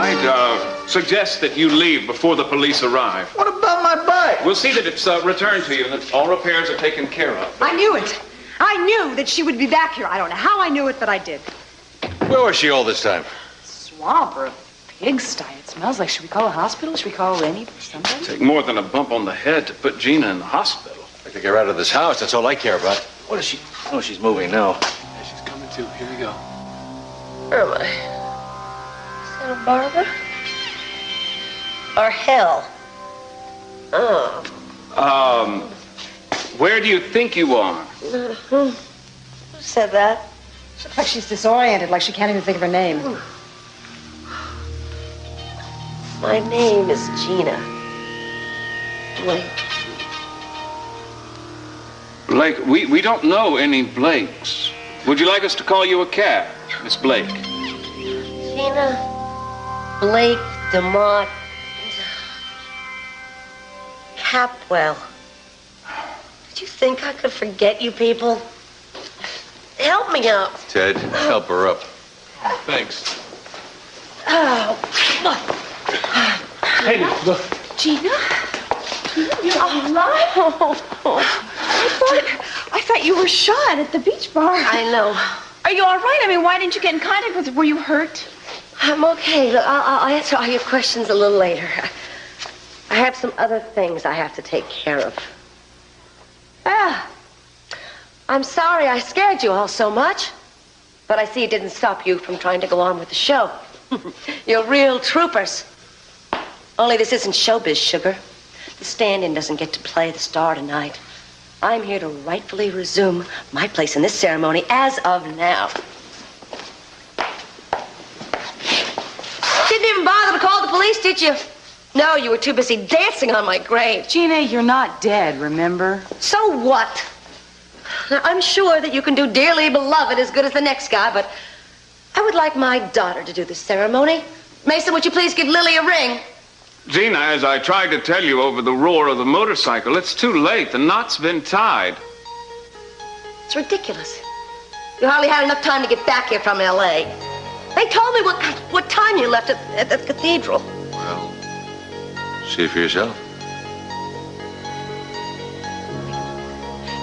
I'd suggest that you leave before the police arrive. What about my bike? We'll see that it's returned to you and that all repairs are taken care of. I knew it. I knew that she would be back here. I don't know how I knew it, but I did. Where was she all this time? Swamp or a pigsty. It smells like, should we call a hospital? Should we call Lenny or somebody? Take more than a bump on the head to put Gina in the hospital. I'd like to get her out of this house. That's all I care about. What is she? Oh, she's moving now. Yeah, she's coming too. Here we go. Where am I? Santa Barbara? Or hell? Oh. Where do you think you are? Who said that? She looks like she's disoriented, like she can't even think of her name. My name is Gina. Blake. Blake, we don't know any Blakes. Would you like us to call you a cab, Miss Blake? Gina Blake DeMott Capwell. Did you think I could forget you people? Help me out. Ted, help her up. Thanks. Oh. Hey, look. Gina? You're alive? I thought you were shot at the beach bar. I know. Are you all right? I mean, why didn't you get in contact with her? Were you hurt? I'm okay. Look, I'll answer all your questions a little later. I have some other things I have to take care of. I'm sorry I scared you all so much. But I see it didn't stop you from trying to go on with the show. You're real troopers. Only this isn't showbiz, sugar. The stand-in doesn't get to play the star tonight. I'm here to rightfully resume my place in this ceremony as of now. Didn't even bother to call the police, did you? No, you were too busy dancing on my grave. Gina, you're not dead, remember? So what? Now, I'm sure that you can do Dearly Beloved as good as the next guy, but I would like my daughter to do the ceremony. Mason, would you please give Lily a ring? Gina, as I tried to tell you over the roar of the motorcycle, it's too late. The knot's been tied. It's ridiculous. You hardly had enough time to get back here from L.A. They told me what time you left at the cathedral. Well, see for yourself.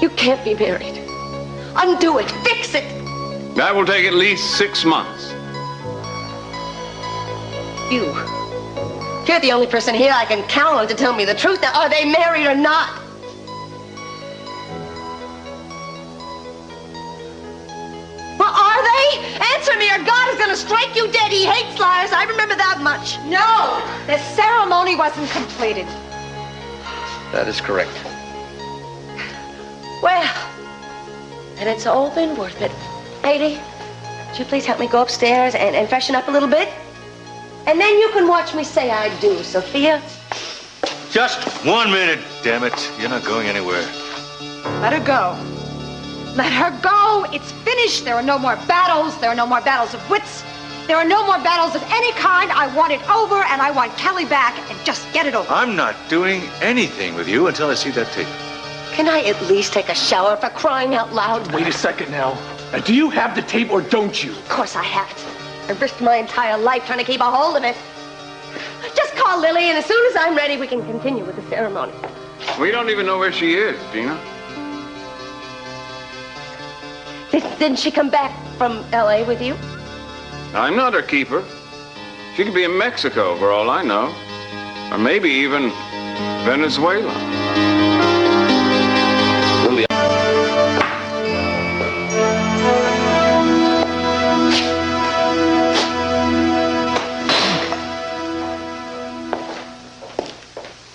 You can't be married. Undo it. Fix it. That will take at least 6 months. You're the only person here I can count on to tell me the truth. Now, are they married or not? Well, are they? Answer me or God is going to strike you dead. He hates liars. I remember that much. No, the ceremony wasn't completed. That is correct. Well, and it's all been worth it. Lady, would you please help me go upstairs and freshen up a little bit? And then you can watch me say I do, Sophia. Just 1 minute, damn it. You're not going anywhere. Let her go. Let her go. It's finished. There are no more battles. There are no more battles of wits. There are no more battles of any kind. I want it over, and I want Kelly back, and just get it over. I'm not doing anything with you until I see that tape. Can I at least take a shower for crying out loud? Wait a second now. Do you have the tape or don't you? Of course I have it. I've risked my entire life trying to keep a hold of it. Just call Lily, and as soon as I'm ready, we can continue with the ceremony. We don't even know where she is, Gina. Didn't she come back from L.A. with you? I'm not her keeper. She could be in Mexico, for all I know. Or maybe even Venezuela. Lily.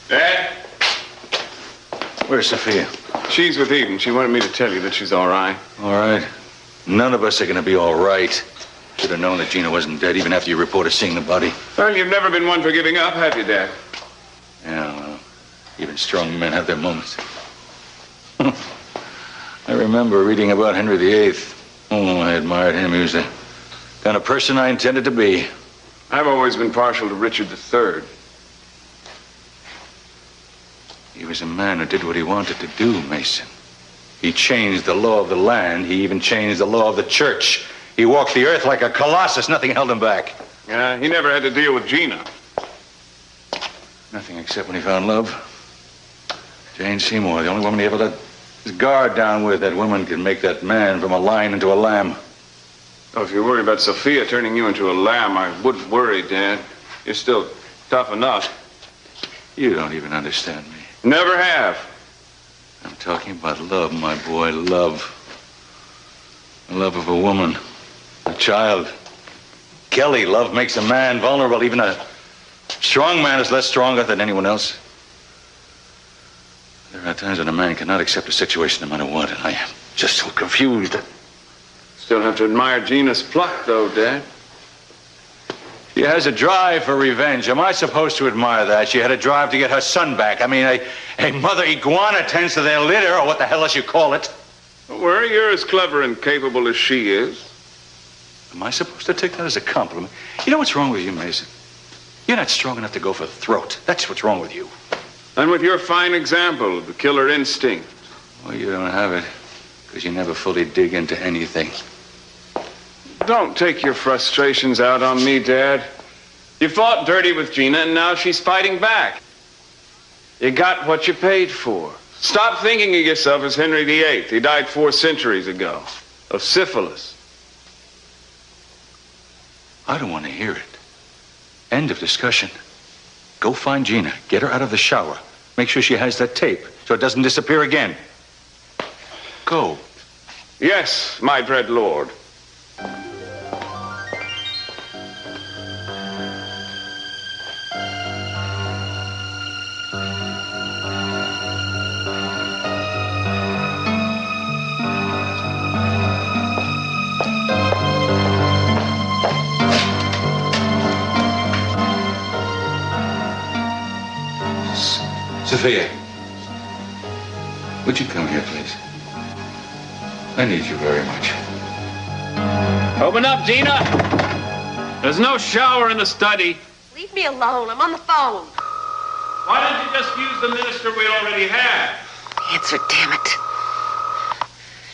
Dad? Where's Sophia? She's with Eden. She wanted me to tell you that she's all right. All right. None of us are going to be all right. Should have known that Gina wasn't dead even after you reported seeing the body. Well, you've never been one for giving up, have you, Dad? Yeah, well, even strong men have their moments. I remember reading about Henry VIII. Oh, I admired him. He was the kind of person I intended to be. I've always been partial to Richard III. He was a man who did what he wanted to do, Mason. He changed the law of the land. He even changed the law of the church. He walked the earth like a colossus. Nothing held him back. Yeah, he never had to deal with Gina. Nothing except when he found love. Jane Seymour, the only woman he ever let his guard down with. That woman can make that man from a lion into a lamb. Oh, if you're worried about Sophia turning you into a lamb, I wouldn't worry, Dad. You're still tough enough. You don't even understand me. Never have. I'm talking about love, my boy, love. The love of a woman, a child. Kelly, love makes a man vulnerable. Even a strong man is less stronger than anyone else. There are times when a man cannot accept a situation no matter what, and I am just so confused. Still have to admire Gina's pluck, though, Dad. She has a drive for revenge. Am I supposed to admire that? She had a drive to get her son back. I mean, a mother iguana tends to their litter, or what the hell else you call it. Don't worry, you're as clever and capable as she is. Am I supposed to take that as a compliment? You know what's wrong with you, Mason? You're not strong enough to go for the throat. That's what's wrong with you. And with your fine example of the killer instinct. Well, you don't have it, because you never fully dig into anything. Don't take your frustrations out on me, Dad. You fought dirty with Gina, and now she's fighting back. You got what you paid for. Stop thinking of yourself as Henry VIII. He died 4 centuries ago of syphilis. I don't want to hear it. End of discussion. Go find Gina. Get her out of the shower. Make sure she has that tape so it doesn't disappear again. Go. Yes, my dread lord. Sophia, would you come here, please? I need you very much. Open up, Gina. There's no shower in the study. Leave me alone. I'm on the phone. Why don't you just use the minister we already have? Answer, damn it.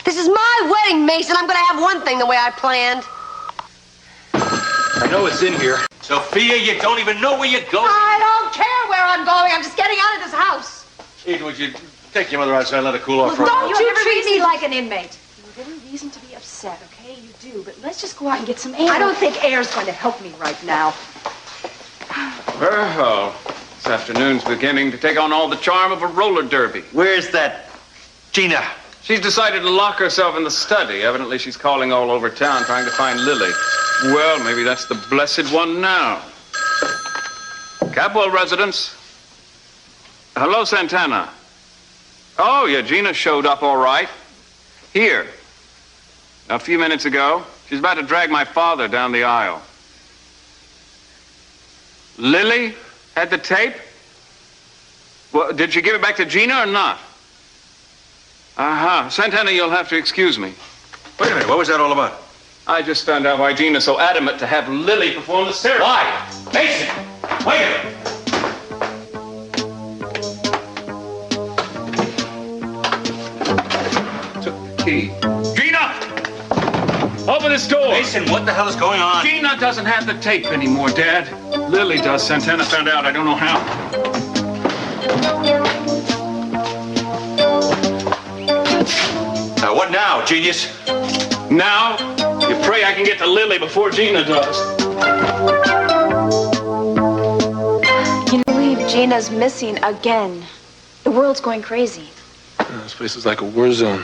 This is my wedding, Mason. I'm going to have one thing the way I planned. I know it's in here. Sophia, you don't even know where you're going. I don't care where I'm going. I'm just getting out of this house. Eden, would you take your mother outside and let her cool off? Don't you treat me like an inmate. You have every reason to be upset, okay? You do, but let's just go out and get some air. I don't think air's going to help me right now. Well, this afternoon's beginning to take on all the charm of a roller derby. Where's that Gina? She's decided to lock herself in the study. Evidently, she's calling all over town trying to find Lily. Well, maybe that's the blessed one now. Capwell residence. Hello, Santana. Oh, yeah, Gina showed up all right. Here. A few minutes ago. She's about to drag my father down the aisle. Lily had the tape? Well, did she give it back to Gina or not? Uh-huh. Santana, you'll have to excuse me. Wait a minute, what was that all about? I just found out why Gina's so adamant to have Lily perform the ceremony. Why? Mason! Wait a minute! Key. Gina! Open this door! Mason, what the hell is going on? Gina doesn't have the tape anymore, Dad. Lily does. Santana found out. I don't know how. What now, genius? Now, you pray I can get to Lily before Gina does. Can you believe Gina's missing again? The world's going crazy. This place is like a war zone.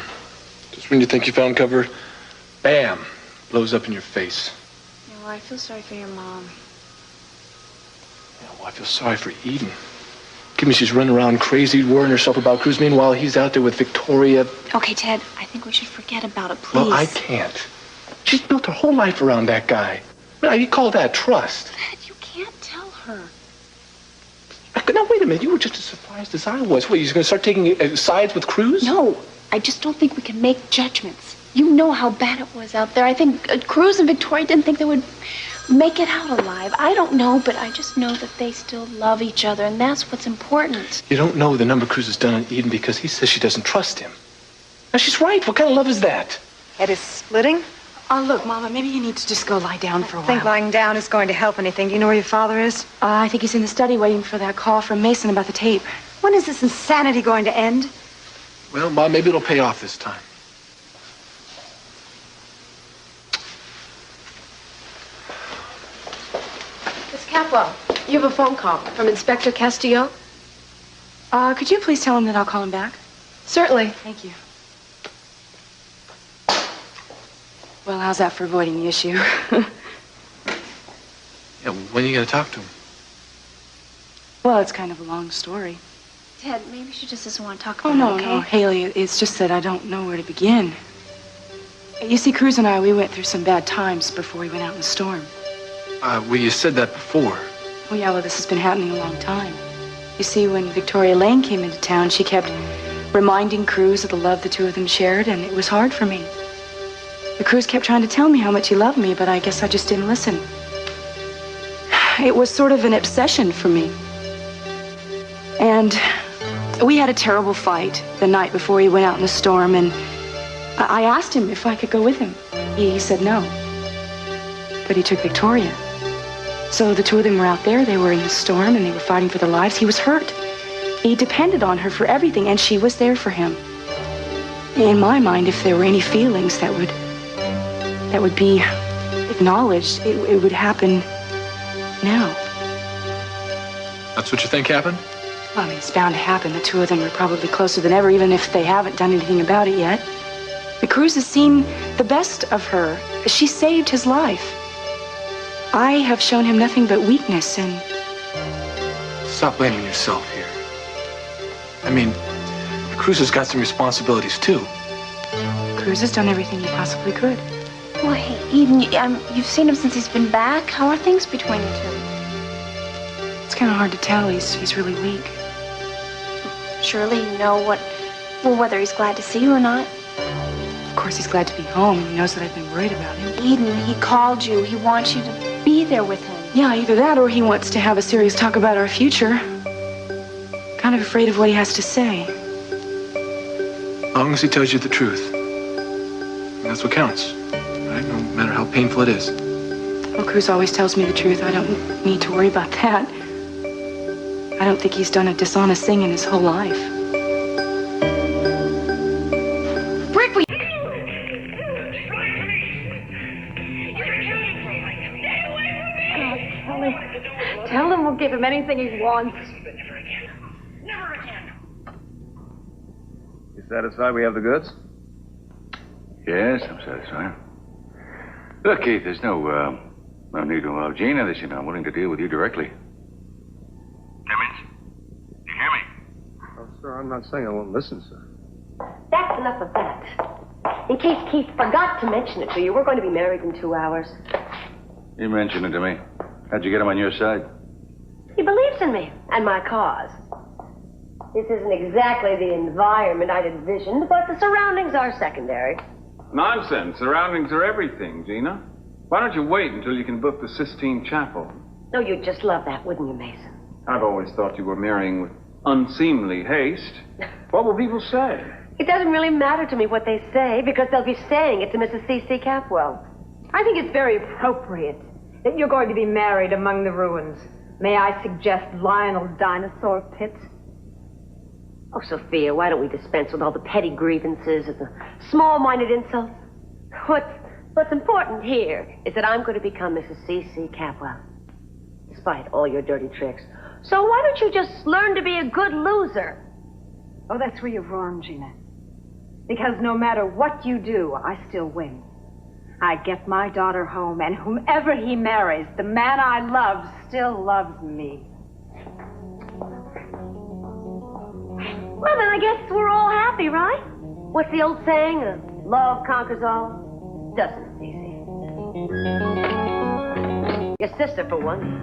Just when you think you found cover, bam, blows up in your face. You know, I feel sorry for your mom. Yeah, well, I feel sorry for Eden. Give me, she's running around crazy, worrying herself about Cruz. Meanwhile, he's out there with Victoria. Okay, Ted, I think we should forget about it, please. Well, I can't. She's built her whole life around that guy. Now, you call that trust? Ted, you can't tell her. Now, wait a minute. You were just as surprised as I was. What, you're going to start taking sides with Cruz? No, I just don't think we can make judgments. You know how bad it was out there. I think Cruz and Victoria didn't think they would make it out alive. I don't know, but I just know that they still love each other, and that's what's important. You don't know the number Cruz has done on Eden because he says she doesn't trust him. Now, she's right. What kind of love is that? Head is splitting. Oh, look, Mama, maybe you need to just go lie down for a while. I think lying down is going to help anything. Do you know where your father is? I think he's in the study waiting for that call from Mason about the tape. When is this insanity going to end? Well, Mom, maybe it'll pay off this time. Miss Capwell, you have a phone call from Inspector Castillo? Could you please tell him that I'll call him back? Certainly. Thank you. Well, how's that for avoiding the issue? Yeah, when are you going to talk to him? Well, it's kind of a long story. Ted, maybe she just doesn't want to talk Oh, about no, it, okay? no, Haley, it's just that I don't know where to begin. You see, Cruz and I, we went through some bad times before we went out in the storm. Well, you said that before. Oh, yeah, well, this has been happening a long time. You see, when Victoria Lane came into town, she kept reminding Cruz of the love the two of them shared, and it was hard for me. The Cruz kept trying to tell me how much he loved me, but I guess I just didn't listen. It was sort of an obsession for me. And we had a terrible fight the night before he went out in the storm, and I asked him if I could go with him. He said no. But he took Victoria. So the two of them were out there, they were in the storm, and they were fighting for their lives. He was hurt. He depended on her for everything, and she was there for him. In my mind, if there were any feelings that would be acknowledged, it would happen now. That's what you think happened? Well, I mean, it's bound to happen. The two of them are probably closer than ever, even if they haven't done anything about it yet. The Cruz has seen the best of her. She saved his life. I have shown him nothing but weakness, and... Stop blaming yourself here. I mean, Cruz has got some responsibilities, too. Cruz has done everything he possibly could. Well, hey, Eden, you've seen him since he's been back. How are things between you two? It's kind of hard to tell. He's really weak. Surely you know whether he's glad to see you or not. Of course, he's glad to be home. He knows that I've been worried about him. Eden, he called you. He wants you to be there with him. Yeah, either that or he wants to have a serious talk about our future. Kind of afraid of what he has to say. As long as he tells you the truth. And that's what counts, right? No matter how painful it is. Well, Cruz always tells me the truth. I don't need to worry about that. I don't think he's done a dishonest thing in his whole life. Rick, we... Tell him we'll give him anything he wants. You satisfied we have the goods? Yes, I'm satisfied. Look, Keith, there's no need to allow Gina this, I'm willing to deal with you directly. Timmons, do you hear me? Oh, sir, I'm not saying I won't listen, sir. That's enough of that. In case Keith forgot to mention it to you, we're going to be married in 2 hours. You mentioned it to me. How'd you get him on your side? He believes in me and my cause. This isn't exactly the environment I'd envisioned, but the surroundings are secondary. Nonsense. Surroundings are everything, Gina. Why don't you wait until you can book the Sistine Chapel? Oh, you'd just love that, wouldn't you, Mason? I've always thought you were marrying with unseemly haste. What will people say? It doesn't really matter to me what they say, because they'll be saying it to Mrs. C.C. Capwell. I think it's very appropriate that you're going to be married among the ruins. May I suggest Lionel Dinosaur Pit? Oh, Sophia, why don't we dispense with all the petty grievances and the small-minded insults? What's important here is that I'm going to become Mrs. C.C. Capwell, despite all your dirty tricks. So why don't you just learn to be a good loser? Oh, that's where you're wrong, Gina. Because no matter what you do, I still win. I get my daughter home, and whomever he marries, the man I love still loves me. Well, then I guess we're all happy, right? What's the old saying? Love conquers all? Doesn't it, Cece? Your sister, for one.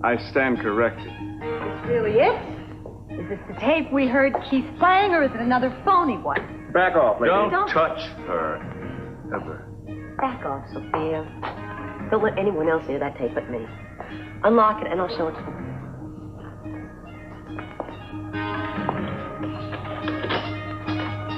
I stand corrected. Is this really it? Is this the tape we heard Keith playing, or is it another phony one? Back off, lady. Don't touch her. Ever. Back off, Sophia. Don't let anyone else hear that tape but me. Unlock it, and I'll show it to them.